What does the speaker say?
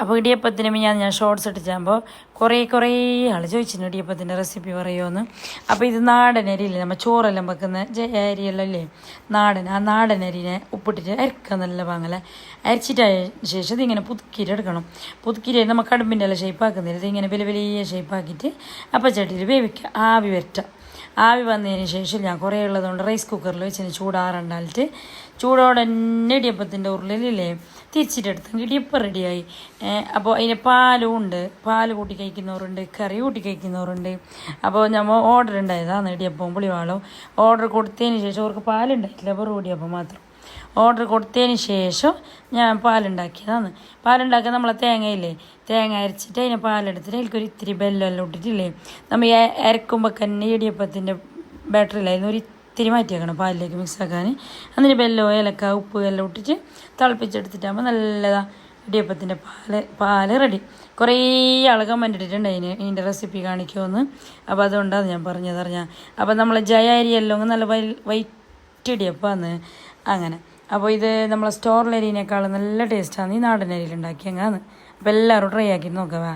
അപ്പോൾ ഇടിയപ്പത്തിന് ഞാൻ ഷോർട്സ് ഇട്ടിച്ചാകുമ്പോൾ കുറേ ആൾ ചോദിച്ചിരുന്നു ഇടിയപ്പത്തിൻ്റെ റെസിപ്പി പറയുമോയെന്ന്. അപ്പോൾ ഇത് നാടൻ അരിയില്ലേ, നമ്മൾ ചോറെല്ലാം വെക്കുന്ന അരിയെല്ലാം ഇല്ലേ നാടൻ, ആ നാടൻ അരിനെ ഉപ്പിട്ടിട്ട് അരക്കുക നല്ല പാങ്ങല. അരച്ചിട്ടായ ശേഷം ഇതിങ്ങനെ പുതുക്കിയിട്ട് എടുക്കണം. പുതുക്കിയിട്ട് നമ്മൾ കടുമ്പിൻ്റെ എല്ലാം ഷേപ്പാക്കുന്നില്ല, ഇതിങ്ങനെ വലിയ ഷേപ്പാക്കിയിട്ട് അപ്പച്ചട്ടിയിൽ വേവിക്കുക, ആവി വരട്ടുക. ആവി വന്നതിന് ശേഷം ഞാൻ കുറേ ഉള്ളതുകൊണ്ട് റൈസ് കുക്കറിൽ വെച്ചിന് ചൂടാറുണ്ടായിട്ട് ചൂടോടെ തന്നെ ഇടിയപ്പത്തിൻ്റെ ഉരുളിലില്ലേ തിരിച്ചിട്ടെടുത്തെങ്കിൽ ഇടിയപ്പം റെഡിയായി. അപ്പോൾ അതിന് പാലും ഉണ്ട്, പാൽ കൂട്ടി കഴിക്കുന്നവരുണ്ട്, കറി കൂട്ടി കഴിക്കുന്നവരുണ്ട്. അപ്പോൾ നമ്മൾ ഓർഡർ ഉണ്ടായതാണ് ഇടിയപ്പവും പുളിവാളും. ഓർഡർ കൊടുത്തതിന് ശേഷം അവർക്ക് പാലുണ്ടായിട്ടില്ല, വെറും ഇടിയപ്പം മാത്രം. ഓർഡർ കൊടുത്തതിന് ശേഷം ഞാൻ പാലുണ്ടാക്കിയതാണ്. പാലുണ്ടാക്കാൻ നമ്മളെ തേങ്ങയില്ലേ, തേങ്ങ അരച്ചിട്ട് അതിനെ പാലെടുത്തിട്ട് അതിൽക്കൊരു ഇത്തിരി ബെല്ലെല്ലാം ഇട്ടിട്ടില്ലേ, നമ്മൾ അരക്കുമ്പോൾ തന്നെ ഇടിയപ്പത്തിൻ്റെ ബാറ്ററിയില്ല അതിന് ഒരു ഇത്തിരി മാറ്റി വെക്കണം പാലിലേക്ക് മിക്സാക്കാൻ. എന്നിട്ട് ബെല്ലോ ഏലക്ക ഉപ്പ് എല്ലാം ഇട്ടിട്ട് തിളപ്പിച്ചെടുത്തിട്ടാകുമ്പോൾ നല്ലതാണ് ഇടിയപ്പത്തിൻ്റെ പാല് റെഡി. കുറേ ആൾ കമൻ്റ് ഇട്ടിട്ടുണ്ട് ഇതിൻ്റെ റെസിപ്പി കാണിക്കുമെന്ന്. അപ്പോൾ അതുകൊണ്ടാണ് ഞാൻ പറഞ്ഞതറിഞ്ഞാൽ. അപ്പോൾ നമ്മൾ ജയ അരിയെല്ലാം നല്ല വൈറ്റ് ഇടിയപ്പമാണ് അങ്ങനെ. അപ്പോൾ ഇത് നമ്മളെ സ്റ്റോറിലെ അരിനേക്കാളും നല്ല ടേസ്റ്റാണ് ഈ നാടൻ അരിയിൽ ഉണ്ടാക്കിയെങ്ങാന്ന്. അപ്പോൾ എല്ലാവരും ട്രൈ ആക്കി നോക്കുക.